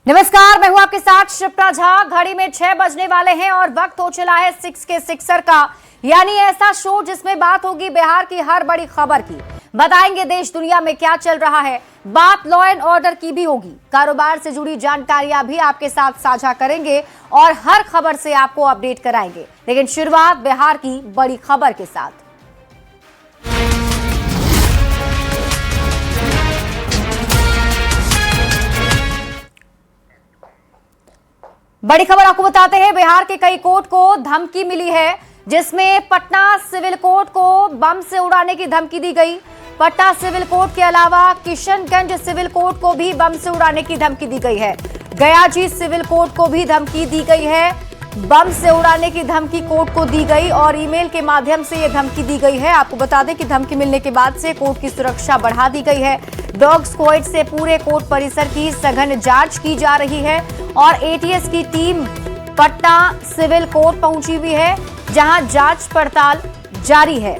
नमस्कार, मैं हूं आपके साथ शिप्रा झा। घड़ी में 6 बजने वाले हैं और वक्त हो चला है 6 के सिक्सर का, यानी ऐसा शो जिसमें बात होगी बिहार की हर बड़ी खबर की। बताएंगे देश दुनिया में क्या चल रहा है, बात लॉ एंड ऑर्डर की भी होगी, कारोबार से जुड़ी जानकारियां भी आपके साथ साझा करेंगे और हर खबर से आपको अपडेट कराएंगे। लेकिन शुरुआत बिहार की बड़ी खबर के साथ। बड़ी खबर आपको बताते हैं, बिहार के कई कोर्ट को धमकी मिली है, जिसमें पटना सिविल कोर्ट को बम से उड़ाने की धमकी दी गई। पटना सिविल कोर्ट के अलावा किशनगंज सिविल कोर्ट को भी बम से उड़ाने की धमकी दी गई है। गया जी सिविल कोर्ट को भी धमकी दी गई है, बम से उड़ाने की धमकी कोर्ट को दी गई और ईमेल के माध्यम से यह धमकी दी गई है। आपको बता दें कि धमकी मिलने के बाद से कोर्ट की सुरक्षा बढ़ा दी गई है। डॉग स्क्वाड से पूरे कोर्ट परिसर की सघन जांच की जा रही है और एटीएस की टीम पटना सिविल कोर्ट पहुंची हुई है, जहां जांच पड़ताल जारी है।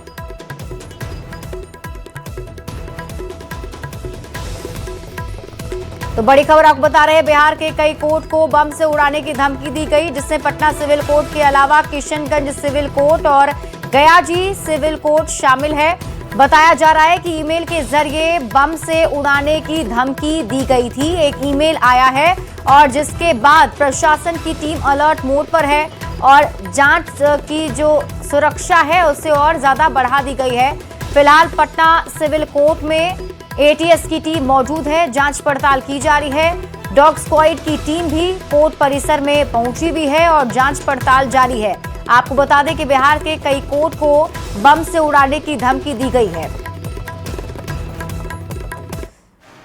तो बड़ी खबर आपको बता रहे हैं, बिहार के कई कोर्ट को बम से उड़ाने की धमकी दी गई, जिसमें पटना सिविल कोर्ट के अलावा किशनगंज सिविल कोर्ट और गया जी सिविल कोर्ट शामिल है। बताया जा रहा है कि ईमेल के जरिए बम से उड़ाने की धमकी दी गई थी। एक ईमेल आया है और जिसके बाद प्रशासन की टीम अलर्ट मोड पर है और जांच की जो सुरक्षा है उसे और ज्यादा बढ़ा दी गई है। फिलहाल पटना सिविल कोर्ट में एटीएस की टीम मौजूद है, जांच पड़ताल की जा रही है। डॉग स्क्वाड की टीम भी कोर्ट परिसर में पहुंची हुई है और जांच पड़ताल जारी है। आपको बता दें कि बिहार के कई कोर्ट को बम से उड़ाने की धमकी दी गई है।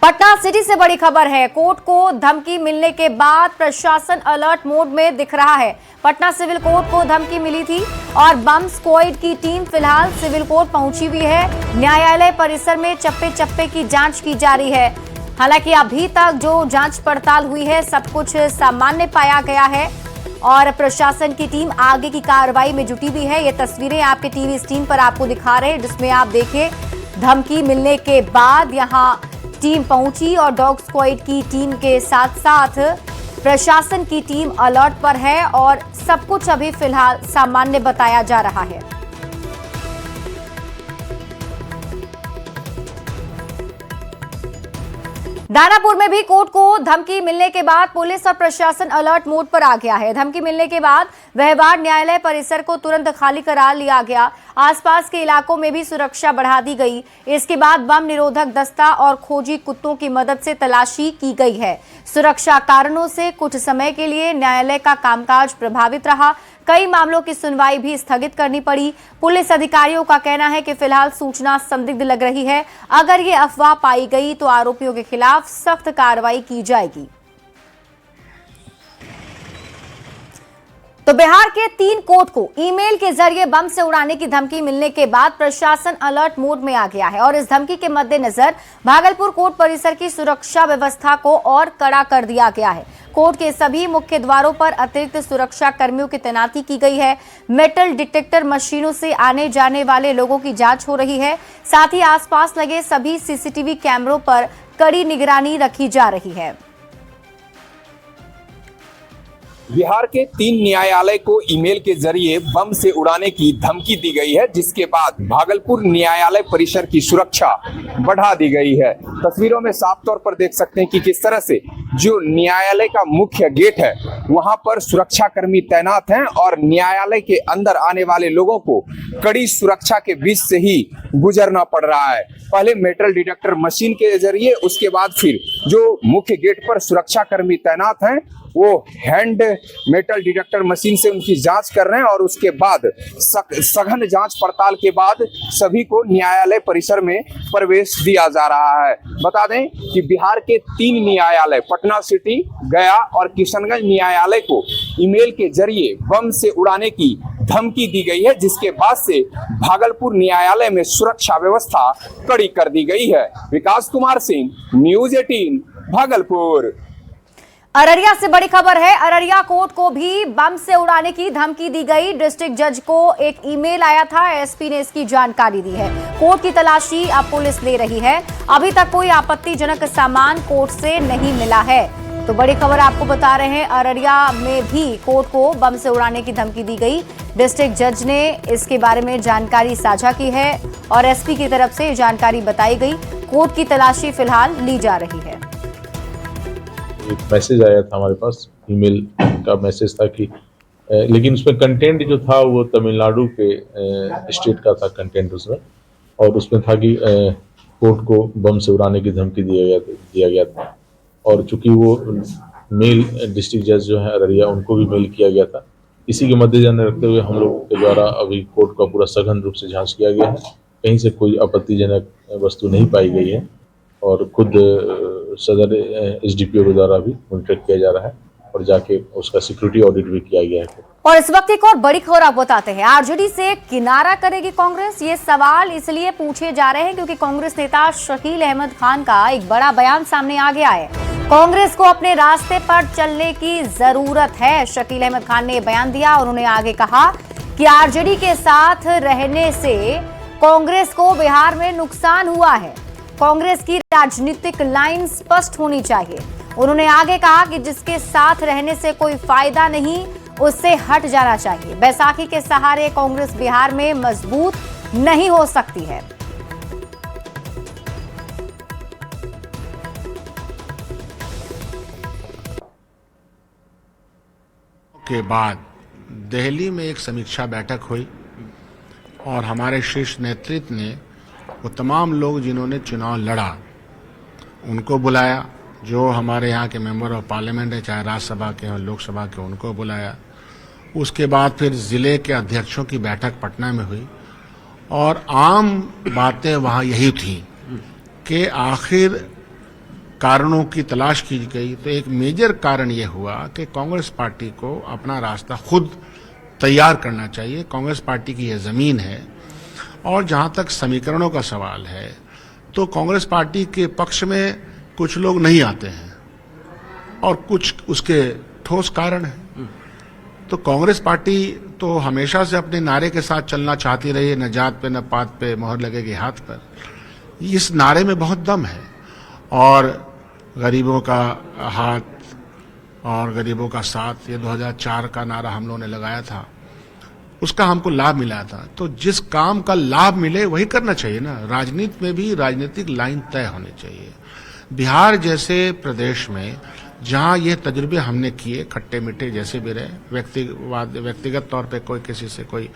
पटना सिटी से बड़ी खबर है, कोर्ट को धमकी मिलने के बाद प्रशासन अलर्ट मोड में दिख रहा है। पटना सिविल कोर्ट को धमकी मिली थी और बम स्क्वाड की टीम फिलहाल सिविल कोर्ट पहुंची हुई है। न्यायालय परिसर में चप्पे चप्पे की जांच की जा रही है। हालांकि अभी तक जो जांच पड़ताल हुई है सब कुछ सामान्य पाया गया है और प्रशासन की टीम आगे की कार्रवाई में जुटी हुई है। ये तस्वीरें आपके टीवी स्क्रीन पर आपको दिखा रहे हैं, जिसमें आप देखिए धमकी मिलने के बाद यहाँ टीम पहुंची और डॉग स्क्वाड की टीम के साथ साथ प्रशासन की टीम अलर्ट पर है और सब कुछ अभी फिलहाल सामान्य बताया जा रहा है। दानापुर में भी कोर्ट को धमकी मिलने के बाद पुलिस और प्रशासन अलर्ट मोड पर आ गया है। धमकी मिलने के बाद व्यवहार न्यायालय परिसर को तुरंत खाली करा लिया गया। आसपास के इलाकों में भी सुरक्षा बढ़ा दी गई। इसके बाद बम निरोधक दस्ता और खोजी कुत्तों की मदद से तलाशी की गई है। सुरक्षा कारणों से कुछ समय के लिए न्यायालय का कामकाज प्रभावित रहा। कई मामलों की सुनवाई भी स्थगित करनी पड़ी। पुलिस अधिकारियों का कहना है कि फिलहाल सूचना संदिग्ध लग रही है। अगर ये अफवाह पाई गई तो आरोपियों के खिलाफ सख्त कार्रवाई की जाएगी। तो बिहार के 3 कोर्ट को ईमेल के जरिए बम से उड़ाने की धमकी मिलने के बाद प्रशासन अलर्ट मोड में आ गया है और इस धमकी के मद्देनजर भागलपुर कोर्ट परिसर की सुरक्षा व्यवस्था को और कड़ा कर दिया गया है। कोर्ट के सभी मुख्य द्वारों पर अतिरिक्त सुरक्षा कर्मियों की तैनाती की गई है। मेटल डिटेक्टर मशीनों से आने जाने वाले लोगों की जांच हो रही है। साथ ही आसपास लगे सभी सीसीटीवी कैमरों पर कड़ी निगरानी रखी जा रही है। बिहार के 3 न्यायालय को ईमेल के जरिए बम से उड़ाने की धमकी दी गई है, जिसके बाद भागलपुर न्यायालय परिसर की सुरक्षा बढ़ा दी गई है। तस्वीरों में साफ तौर पर देख सकते हैं कि किस तरह से जो न्यायालय का मुख्य गेट है वहां पर सुरक्षा कर्मी तैनात हैं और न्यायालय के अंदर आने वाले लोगों को कड़ी सुरक्षा के बीच से ही गुजरना पड़ रहा है। पहले मेटल डिटेक्टर मशीन के जरिए, उसके बाद फिर जो मुख्य गेट पर सुरक्षा कर्मी तैनात हैं वो हैंड मेटल डिटेक्टर मशीन से उनकी जांच कर रहे हैं और उसके बाद सघन जांच पड़ताल के बाद सभी को न्यायालय परिसर में प्रवेश दिया जा रहा है। बता दें कि बिहार के 3 न्यायालय पटना सिटी, गया और किशनगंज न्यायालय को ईमेल के जरिए बम से उड़ाने की धमकी दी गई है, जिसके बाद से भागलपुर न्यायालय में सुरक्षा व्यवस्था कड़ी कर दी गई है। विकास कुमार सिंह, न्यूज़ 18 भागलपुर। अररिया से बड़ी खबर है, अररिया कोर्ट को भी बम से उड़ाने की धमकी दी गई। डिस्ट्रिक्ट जज को एक ईमेल आया था, एसपी ने इसकी जानकारी दी है। कोर्ट की तलाशी अब पुलिस ले रही है। अभी तक कोई आपत्तिजनक सामान कोर्ट से नहीं मिला है। तो बड़ी खबर आपको बता रहे हैं, अररिया में भी कोर्ट को बम से उड़ाने की धमकी दी गई। डिस्ट्रिक्ट जज ने इसके बारे में जानकारी साझा की है और एसपी की तरफ से जानकारी बताई गई। कोर्ट की तलाशी फिलहाल ली जा रही है। एक मैसेज आया था हमारे पास, ईमेल का मैसेज था कि लेकिन उसमें कंटेंट जो था वो तमिलनाडु के स्टेट का था कंटेंट उसमें, और उसमें था कि कोर्ट को बम से उड़ाने की धमकी दिया गया था। और चूंकि वो मेल डिस्ट्रिक्ट जज जो है अररिया, उनको भी मेल किया गया था। इसी के मद्देनजर रखते हुए हम लोग के द्वारा अभी कोर्ट का पूरा सघन रूप से जांच किया गया है। कहीं से कोई आपत्तिजनक वस्तु नहीं पाई गई है और खुद सदर एसडीपीओ के द्वारा भी मॉनिटर किया जा रहा है और जाके उसका सिक्योरिटी ऑडिट भी किया गया है। और इस वक्त एक और बड़ी खबर आप बताते हैं, आरजेडी से किनारा करेगी कांग्रेस? ये सवाल इसलिए पूछे जा रहे हैं क्योंकि कांग्रेस नेता शकील अहमद खान का एक बड़ा बयान सामने आ गया है। कांग्रेस को अपने रास्ते पर चलने की जरूरत है, शकील अहमद खान ने बयान दिया। उन्होंने आगे कहा कि आरजेडी के साथ रहने से कांग्रेस को बिहार में नुकसान हुआ है। कांग्रेस की राजनीतिक लाइन स्पष्ट होनी चाहिए। उन्होंने आगे कहा कि जिसके साथ रहने से कोई फायदा नहीं, उससे हट जाना चाहिए। बैसाखी के सहारे कांग्रेस बिहार में मजबूत नहीं हो सकती है। के बाद दिल्ली में एक समीक्षा बैठक हुई और हमारे शीर्ष नेतृत्व ने वो तमाम लोग जिन्होंने चुनाव लड़ा उनको बुलाया। जो हमारे यहाँ के मेंबर ऑफ पार्लियामेंट है, चाहे राज्यसभा के और लोकसभा के, उनको बुलाया। उसके बाद फिर जिले के अध्यक्षों की बैठक पटना में हुई और आम बातें वहाँ यही थी कि आखिर कारणों की तलाश की गई। तो एक मेजर कारण ये हुआ कि कांग्रेस पार्टी को अपना रास्ता खुद तैयार करना चाहिए। कांग्रेस पार्टी की यह जमीन है और जहाँ तक समीकरणों का सवाल है तो कांग्रेस पार्टी के पक्ष में कुछ लोग नहीं आते हैं और कुछ उसके ठोस कारण हैं। तो कांग्रेस पार्टी तो हमेशा से अपने नारे के साथ चलना चाहती रही है, न जात पे न पात पे मोहर लगेगी हाथ पर। इस नारे में बहुत दम है और गरीबों का हाथ और गरीबों का साथ, ये 2004 का नारा हम लोगों ने लगाया था, उसका हमको लाभ मिला था। तो जिस काम का लाभ मिले वही करना चाहिए ना। राजनीति में भी राजनीतिक लाइन तय होनी चाहिए। बिहार जैसे प्रदेश में जहां ये तजुर्बे हमने किए, खट्टे मीठे जैसे भी रहे, व्यक्तिगत तौर पे कोई किसी से कोई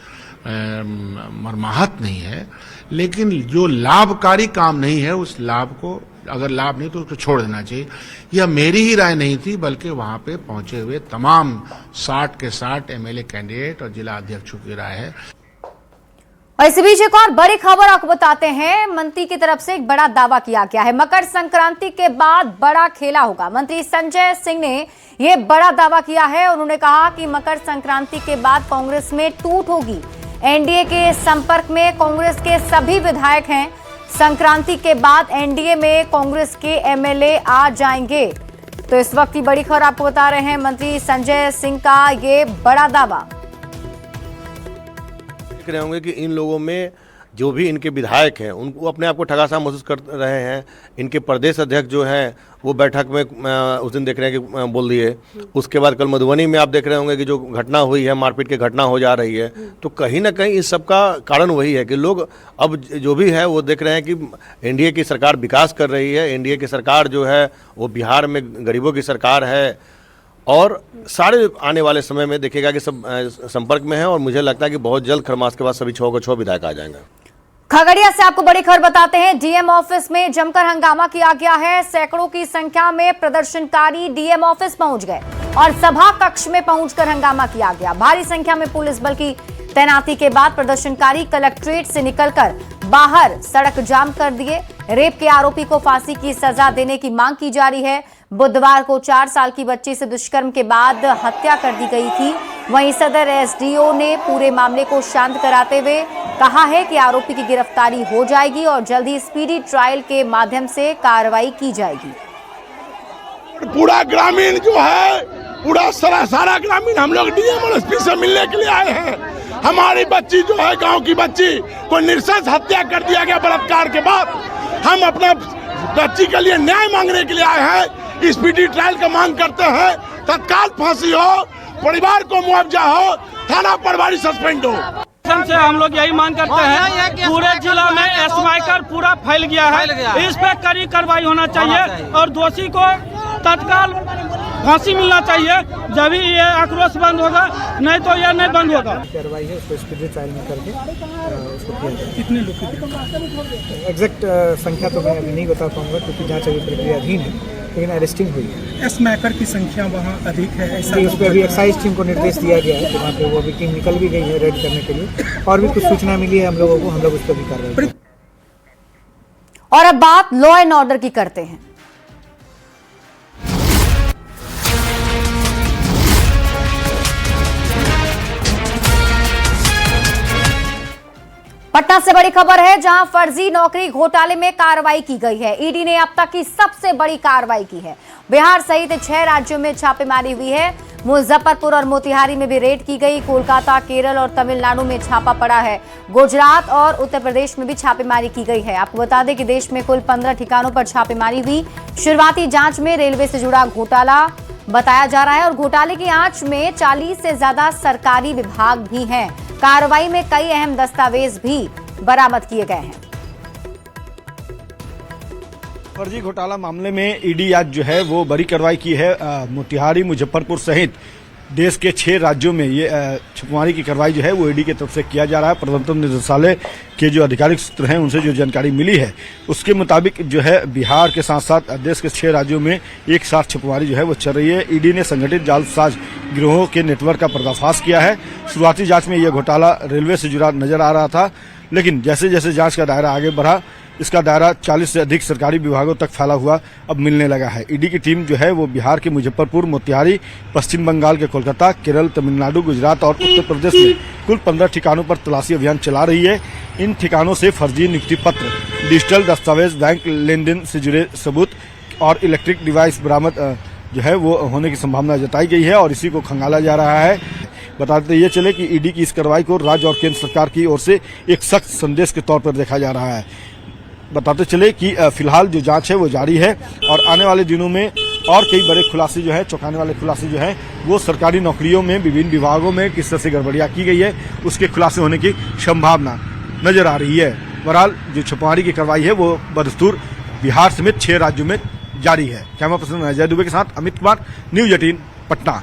मरमाहत नहीं है, लेकिन जो लाभकारी काम नहीं है उस लाभ को, अगर लाभ नहीं तो उसको छोड़ देना चाहिए। यह मेरी ही राय नहीं थी, बल्कि वहां पे पहुंचे हुए तमाम 60 के 60 एमएलए कैंडिडेट और जिला अध्यक्षों की राय है। और इसी बीच एक और बड़ी खबर आपको बताते हैं, मंत्री की तरफ से एक बड़ा दावा किया गया है। मकर संक्रांति के बाद बड़ा खेला होगा। मंत्री संजय सिंह ने यह बड़ा दावा किया है। उन्होंने कहा कि मकर संक्रांति के बाद कांग्रेस में टूट होगी। एनडीए के संपर्क में कांग्रेस के सभी विधायक हैं। संक्रांति के बाद एनडीए में कांग्रेस के एमएलए आ जाएंगे। तो इस वक्त की बड़ी खबर आपको बता रहे हैं, मंत्री संजय सिंह का ये बड़ा दावा। देख रहे होंगे कि इन लोगों में जो भी इनके विधायक हैं उनको अपने आप को ठगासा महसूस कर रहे हैं। इनके प्रदेश अध्यक्ष जो हैं वो बैठक में उस दिन देख रहे हैं कि बोल दिए। उसके बाद कल मधुबनी में आप देख रहे होंगे कि जो घटना हुई है, मारपीट की घटना हो जा रही है। तो कहीं ना कहीं इस सब का कारण वही है कि लोग अब जो भी है वो देख रहे हैं कि एनडीए की सरकार विकास कर रही है। एनडीए की सरकार जो है वो बिहार में गरीबों की सरकार है और सारे आने वाले समय में देखिएगा कि सब संपर्क में है। और मुझे लगता है कि बहुत जल्द खरमास के बाद सभी 6 को 6 विधायक आ जाएंगे। खगड़िया से आपको बड़ी खबर बताते हैं, डीएम ऑफिस में जमकर हंगामा किया गया है। सैकड़ों की संख्या में प्रदर्शनकारी डीएम ऑफिस पहुंच गए और सभा कक्ष में पहुंचकर हंगामा किया गया। भारी संख्या में पुलिस बल की तैनाती के बाद प्रदर्शनकारी कलेक्ट्रेट से निकलकर बाहर सड़क जाम कर दिए। रेप के आरोपी को फांसी की सजा देने की मांग की जा रही है। बुधवार को 4 साल की बच्ची से दुष्कर्म के बाद हत्या कर दी गई थी। वहीं सदर एसडीओ ने पूरे मामले को शांत कराते हुए कहा है कि आरोपी की गिरफ्तारी हो जाएगी और जल्द ही स्पीडी ट्रायल के माध्यम से कार्रवाई की जाएगी। पूरा ग्रामीण जो है, पूरा सारा ग्रामीण हम लोग डीएम और एसपी से मिलने के लिए आए हैं। हमारी बच्ची जो है, गांव की बच्ची को नृशंस हत्या कर दिया गया बलात्कार के बाद। हम अपना बच्ची के लिए न्याय मांगने के लिए आए हैं। स्पीडी ट्रायल का मांग करते हैं, तत्काल फांसी हो, परिवार को मुआवजा हो, थाना प्रभारी सस्पेंड हो। से हम लोग यही मांग करते हैं, पूरे जिला में एसवाइकर पूरा फैल गया है, इस पे कड़ी कार्रवाई होना चाहिए और दोषी को तत्काल फांसी मिलना चाहिए। जब ही ये आक्रोश बंद होगा, नहीं तो ये नहीं बंद होगा। कार्रवाई है उसको स्पीडी ट्रायल में करके उसको किया जाए। कितने लोग एग्जैक्ट संख्या तो मैं अभी नहीं बता पाऊंगा क्योंकि जांच अभी प्रक्रियाधीन है, लेकिन अरेस्टिंग हुई है। स्मैकर की संख्या वहाँ अधिक है ऐसा उस पर अभी एक्साइज टीम को निर्देश दिया गया है कि वहाँ पे वो अभी टीम निकल भी गई है रेड करने के लिए, और भी कुछ सूचना मिली है हम लोगों को, हम लोग उस पर भी कार्रवाई करेंगे। और अब बात लॉ एंड ऑर्डर की करते हैं। पटना से बड़ी खबर है, जहां फर्जी नौकरी घोटाले में कार्रवाई की गई है। ईडी ने अब तक की सबसे बड़ी कार्रवाई की है। बिहार सहित 6 राज्यों में छापेमारी हुई है। मुजफ्फरपुर और मोतिहारी में भी रेड की गई। कोलकाता, केरल और तमिलनाडु में छापा पड़ा है। गुजरात और उत्तर प्रदेश में भी छापेमारी की गई है। आपको बता दें कि देश में कुल 15 ठिकानों पर छापेमारी हुई। शुरुआती जांच में रेलवे से जुड़ा घोटाला बताया जा रहा है और घोटाले की आंच में 40 से ज्यादा सरकारी विभाग भी हैं। कार्रवाई में कई अहम दस्तावेज भी बरामद किए गए हैं। फर्जी घोटाला मामले में ईडी आज जो है वो बड़ी कार्रवाई की है। मोतिहारी, मुजफ्फरपुर सहित देश के 6 राज्यों में ये छापेमारी की कार्रवाई जो है वो ईडी की तरफ से किया जा रहा है। प्रवर्तन निदेशालय के जो आधिकारिक सूत्र हैं उनसे जो जानकारी मिली है उसके मुताबिक जो है बिहार के साथ साथ देश के 6 राज्यों में एक साथ छापेमारी जो है वो चल रही है। ईडी ने संगठित जालसाज गिरोहों के नेटवर्क का पर्दाफाश किया है। शुरुआती जांच में यह घोटाला रेलवे से जुड़ा नजर आ रहा था, लेकिन जैसे जैसे जांच का दायरा आगे बढ़ा इसका दायरा 40 से अधिक सरकारी विभागों तक फैला हुआ अब मिलने लगा है। ईडी की टीम जो है वो बिहार के मुजफ्फरपुर, मोतिहारी, पश्चिम बंगाल के कोलकाता, केरल, तमिलनाडु, गुजरात और उत्तर प्रदेश में कुल 15 ठिकानों पर तलाशी अभियान चला रही है। इन ठिकानों से फर्जी नियुक्ति पत्र, डिजिटल दस्तावेज, बैंक लेन देन से जुड़े सबूत और इलेक्ट्रिक डिवाइस बरामद जो है वो होने की संभावना जताई गई है और इसी को खंगाला जा रहा है। बताते ये चले कि ईडी की इस कार्रवाई को राज्य और केंद्र सरकार की ओर से एक सख्त संदेश के तौर पर देखा जा रहा है। बताते चले कि फिलहाल जो जांच है वो जारी है और आने वाले दिनों में और कई बड़े खुलासे जो है, चौंकाने वाले खुलासे जो है वो सरकारी नौकरियों में विभिन्न विभागों में किस तरह से गड़बड़ियां की गई है उसके खुलासे होने की संभावना नजर आ रही है। बहरहाल जो छापेमारी की कार्रवाई है वो बदस्तूर बिहार समेत 6 राज्यों में जारी है। कैमरा पर्सन अजय दुबे के साथ अमित कुमार, न्यूज 18 पटना।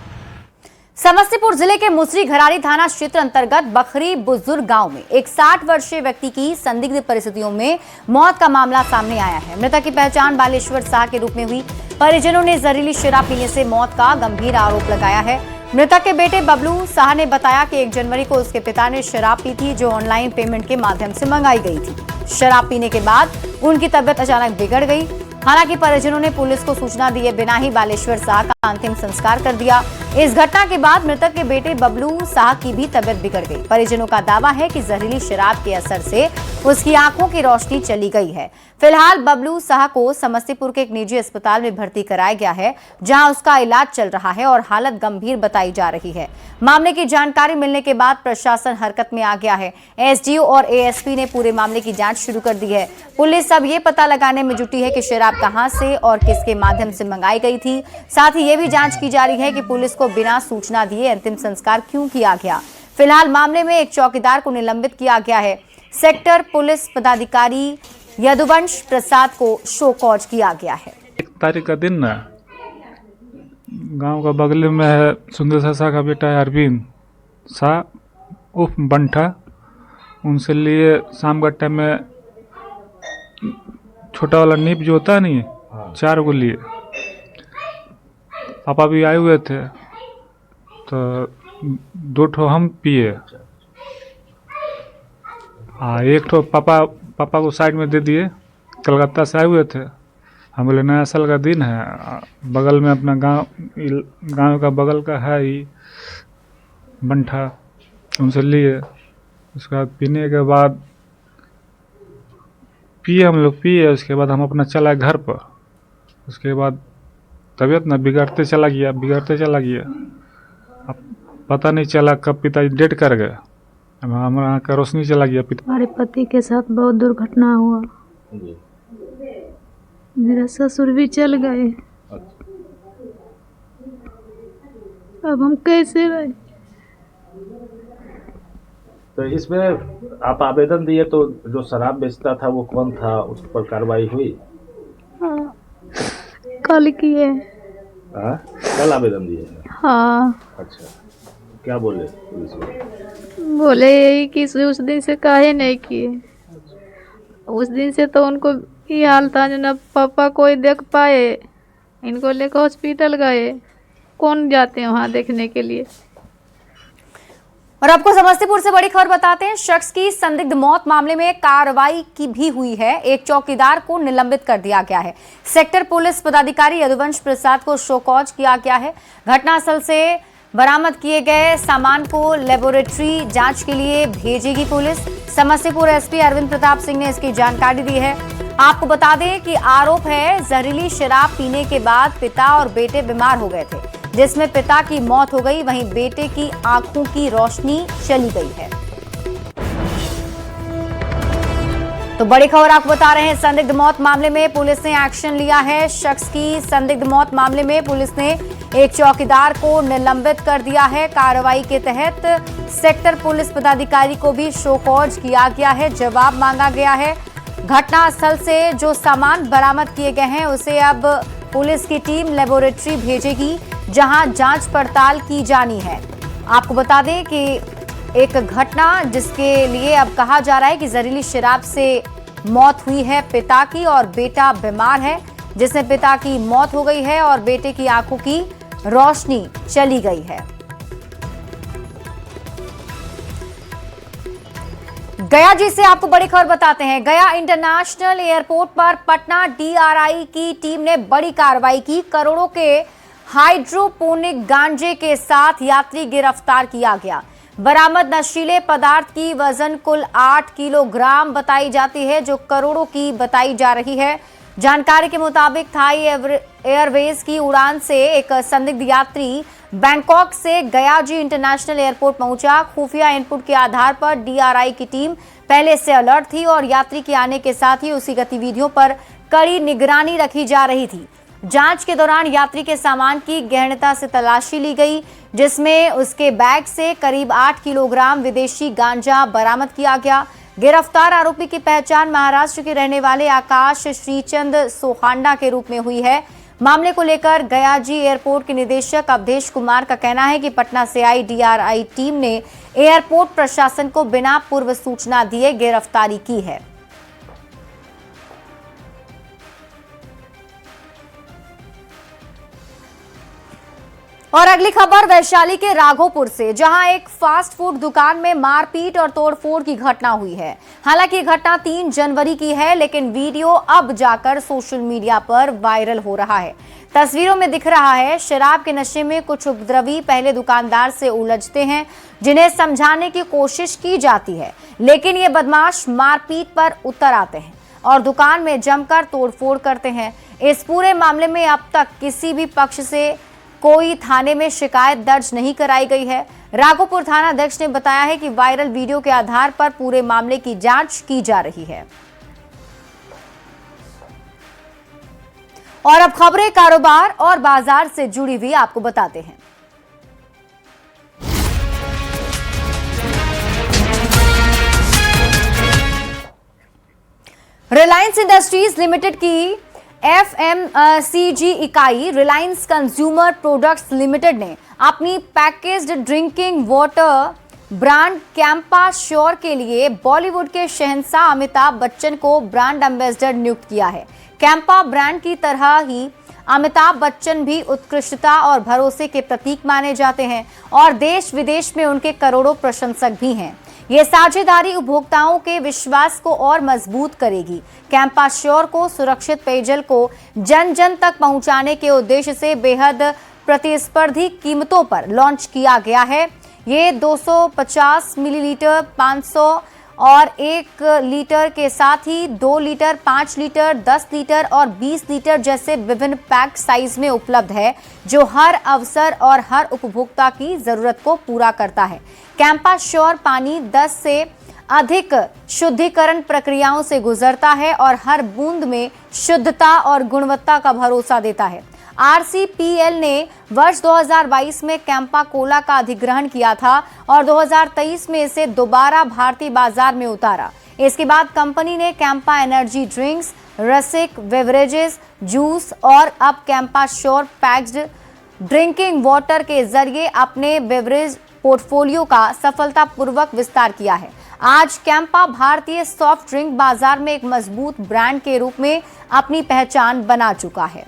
समस्तीपुर जिले के मुसरी घरारी थाना क्षेत्र अंतर्गत बखरी बुजुर्ग गांव में एक 60 वर्षीय व्यक्ति की संदिग्ध परिस्थितियों में मौत का मामला सामने आया है। मृतक की पहचान बालेश्वर शाह के रूप में हुई। परिजनों ने जहरीली शराब पीने से मौत का गंभीर आरोप लगाया है। मृतक के बेटे बबलू शाह ने बताया कि 1 जनवरी को उसके पिता ने शराब पी थी जो ऑनलाइन पेमेंट के माध्यम से मंगाई गई थी। शराब पीने के बाद उनकी तबीयत अचानक बिगड़ गई। हालांकि परिजनों ने पुलिस को सूचना दिए बिना ही बालेश्वर शाह का अंतिम संस्कार कर दिया। इस घटना के बाद मृतक के बेटे बबलू शाह की भी तबीयत बिगड़ गई। परिजनों का दावा है कि जहरीली शराब के असर से उसकी आंखों की रोशनी चली गई है। फिलहाल बबलू शाह को समस्तीपुर के एक निजी अस्पताल में भर्ती कराया गया है, जहां उसका इलाज चल रहा है और हालत गंभीर बताई जा रही है। मामले की जानकारी मिलने के बाद प्रशासन हरकत में आ गया है। एसडीओ और एएसपी ने पूरे मामले की जांच शुरू कर दी है। पुलिस अब ये पता लगाने में जुटी है कि शराब कहां से और किसके माध्यम से मंगाई गई थी। साथ ही ये भी जांच की जा रही है कि पुलिस को बिना सूचना दिए अंतिम संस्कार क्यों किया गया। फिलहाल मामले में एक चौकीदार को निलंबित किया गया है। सेक्टर पुलिस पदाधिकारी यदुवंश प्रसाद को शो कॉज किया गया है। 1 तारीख का दिन ना गांव का बगल में है सुंदर शाह का बेटा है अरविंद शाह उफ बंठा। उनसे लिए शाम का टाइम में छोटा वाला नीप जो होता है नहीं 4 को लिए। पापा भी आए हुए थे तो 2 ठो हम पिए। एक ठो पापा को साइड में दे दिए। कलकत्ता से आए हुए थे। हम बोले नया साल का दिन है, बगल में अपना गांव का बगल का है ही बंठा, उनसे लिए। उसके बाद पीने के बाद हम लोग पिए। उसके बाद हम अपना चला घर पर। उसके बाद तबीयत ना बिगड़ते चला गया। अब पता नहीं चला कब पिताजी डेड कर गए। हमारा आँख का रोशनी चला गया। हमारे पति के साथ बहुत दुर्घटना हुआ। मेरा ससुर भी चल गए। अब हम कैसे रहे? तो इसमें आप आवेदन दिए तो जो शराब बेचता था वो कौन था, उस पर कार्रवाई हुई? हाँ, कल किए। हाँ, कल आवेदन दिए? हाँ। अच्छा, क्या बोले पुलिस में? बोले यही कि उस दिन से काहे नहीं किए। उस दिन से तो उनको ये हाल था जो ना पापा कोई देख पाए, इनको लेकर हॉस्पिटल गए, कौन जाते हैं वहाँ देखने के लिए। और आपको समस्तीपुर से बड़ी खबर बताते हैं। शख्स की संदिग्ध मौत मामले में कार्रवाई की भी हुई है। एक चौकीदार को निलंबित कर दिया गया है। सेक्टर पुलिस पदाधिकारी यदुवंश प्रसाद को शो कॉज किया गया है। घटनास्थल से बरामद किए गए सामान को लेबोरेटरी जांच के लिए भेजेगी पुलिस। समस्तीपुर एसपी अरविंद प्रताप सिंह ने इसकी जानकारी दी है। आपको बता दें कि आरोप है जहरीली शराब पीने के बाद पिता और बेटे बीमार हो गए थे, जिसमें पिता की मौत हो गई, वहीं बेटे की आंखों की रोशनी चली गई है। तो बड़ी खबर आपको बता रहे हैं, संदिग्ध मौत मामले में पुलिस ने एक्शन लिया है। शख्स की संदिग्ध मौत मामले में पुलिस ने एक चौकीदार को निलंबित कर दिया है। कार्रवाई के तहत सेक्टर पुलिस पदाधिकारी को भी शो कॉज किया गया है, जवाब मांगा गया है। घटनास्थल से जो सामान बरामद किए गए हैं उसे अब पुलिस की टीम लेबोरेटरी भेजेगी, जहां जांच पड़ताल की जानी है। आपको बता दें कि एक घटना जिसके लिए अब कहा जा रहा है कि जहरीली शराब से मौत हुई है पिता की, और बेटा बीमार है, जिसमें पिता की मौत हो गई है और बेटे की आंखों की रोशनी चली गई है। गया जी से आपको बड़ी खबर बताते हैं। गया इंटरनेशनल एयरपोर्ट पर पटना डीआरआई की टीम ने बड़ी कार्रवाई की। करोड़ों के हाइड्रोपोनिक गांजे के साथ यात्री गिरफ्तार किया गया। बरामद नशीले पदार्थ की वजन कुल 8 किलोग्राम बताई जाती है, जो करोड़ों की बताई जा रही है। जानकारी के मुताबिक थाई एयरवेज की उड़ान से एक संदिग्ध यात्री बैंकॉक से गयाजी इंटरनेशनल एयरपोर्ट पहुंचा। खुफिया इनपुट के आधार पर डीआरआई की टीम पहले से अलर्ट थी और यात्री के आने के साथ ही उसकी गतिविधियों पर कड़ी निगरानी रखी जा रही थी। जांच के दौरान यात्री के सामान की गहनता से तलाशी ली गई, जिसमें उसके बैग से करीब 8 किलोग्राम विदेशी गांजा बरामद किया गया। गिरफ्तार आरोपी की पहचान महाराष्ट्र के रहने वाले आकाश श्रीचंद सोहांडा के रूप में हुई है। मामले को लेकर गयाजी एयरपोर्ट के निदेशक अवधेश कुमार का कहना है कि पटना से आई डीआरआई टीम ने एयरपोर्ट प्रशासन को बिना पूर्व सूचना दिए गिरफ्तारी की है। और अगली खबर वैशाली के राघोपुर से, जहां एक फास्ट फूड दुकान में मारपीट और तोड़फोड़ की घटना हुई है। हालांकि घटना 3 जनवरी की है, लेकिन वीडियो अब जाकर सोशल मीडिया पर वायरल हो रहा है। तस्वीरों में दिख रहा है शराब के नशे में कुछ उपद्रवी पहले दुकानदार से उलझते हैं, जिन्हें समझाने की कोशिश की जाती है, लेकिन ये बदमाश मारपीट पर उतर आते हैं और दुकान में जमकर तोड़फोड़ करते हैं। इस पूरे मामले में अब तक किसी भी पक्ष से कोई थाने में शिकायत दर्ज नहीं कराई गई है। राघोपुर थाना अध्यक्ष ने बताया है कि वायरल वीडियो के आधार पर पूरे मामले की जांच की जा रही है। और अब खबरें कारोबार और बाजार से जुड़ी हुई आपको बताते हैं। रिलायंस इंडस्ट्रीज लिमिटेड की एफएमसीजी इकाई रिलायंस कंज्यूमर प्रोडक्ट्स लिमिटेड ने अपनी packaged drinking water brand Campa sure के लिए बॉलीवुड के शहंशाह अमिताभ बच्चन को ब्रांड एम्बेसडर नियुक्त किया है। कैंपा ब्रांड की तरह ही अमिताभ बच्चन भी उत्कृष्टता और भरोसे के प्रतीक माने जाते हैं और देश विदेश में उनके करोड़ों प्रशंसक भी हैं। ये साझेदारी उपभोक्ताओं के विश्वास को और मजबूत करेगी। कैंपा श्योर को सुरक्षित पेयजल को जन जन तक पहुंचाने के उद्देश्य से बेहद प्रतिस्पर्धी कीमतों पर लॉन्च किया गया है। ये 250 मिलीलीटर, 500 और 1 लीटर के साथ ही 2 लीटर, 5 लीटर, 10 लीटर और 20 लीटर जैसे विभिन्न पैक साइज में उपलब्ध है, जो हर अवसर और हर उपभोक्ता की जरूरत को पूरा करता है। कैंपा श्योर पानी 10 से अधिक शुद्धिकरण प्रक्रियाओं से गुजरता है और हर बूंद में शुद्धता और गुणवत्ता का भरोसा देता है। आरसीपीएल ने वर्ष 2022 में कैंपा कोला का अधिग्रहण किया था और 2023 में इसे दोबारा भारतीय बाजार में उतारा। इसके बाद कंपनी ने कैंपा एनर्जी ड्रिंक्स, रसिक बेवरेजेस, जूस और अब Campa sure packed drinking water के जरिए अपने बेवरेज पोर्टफोलियो का सफलतापूर्वक विस्तार किया है। आज कैंपा भारतीय सॉफ्ट ड्रिंक बाजार में एक मजबूत ब्रांड के रूप में अपनी पहचान बना चुका है।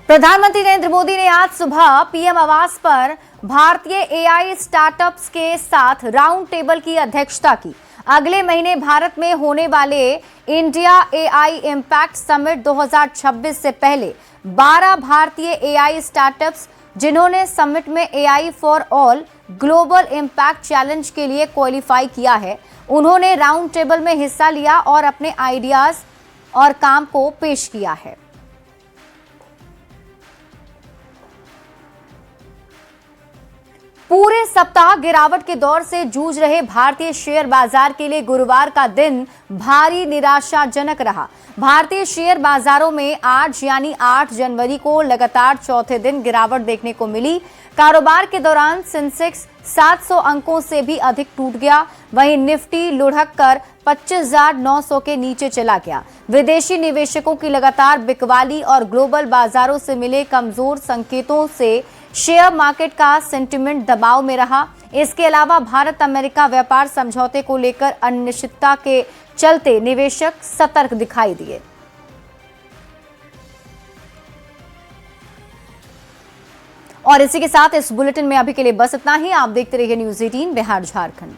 प्रधानमंत्री नरेंद्र मोदी ने आज सुबह पीएम आवास पर भारतीय एआई स्टार्टअप्स के साथ राउंड टेबल की अध्यक्षता की। अगले महीने भारत में होने वाले इंडिया एआई इम्पैक्ट समिट 2026 से पहले 12 भारतीय एआई स्टार्टअप्स जिन्होंने समिट में AI for all global impact challenge के लिए क्वालिफाई किया है, उन्होंने राउंड टेबल में हिस्सा लिया और अपने आइडियाज और काम को पेश किया है। पूरे सप्ताह गिरावट के दौर से जूझ रहे भारतीय शेयर बाजार के लिए गुरुवार का दिन भारी निराशाजनक रहा। भारतीय शेयर बाजारों में आज यानी 8 जनवरी को लगातार चौथे दिन गिरावट देखने को मिली। कारोबार के दौरान सेंसेक्स 700 अंकों से भी अधिक टूट गया, वहीं निफ्टी लुढ़क कर 25,900 के नीचे चला गया। विदेशी निवेशकों की लगातार बिकवाली और ग्लोबल बाजारों से मिले कमजोर संकेतों से शेयर मार्केट का सेंटिमेंट दबाव में रहा। इसके अलावा भारत अमेरिका व्यापार समझौते को लेकर अनिश्चितता के चलते निवेशक सतर्क दिखाई दिए। और इसी के साथ इस बुलेटिन में अभी के लिए बस इतना ही। आप देखते रहिए न्यूज़ 18 बिहार झारखंड।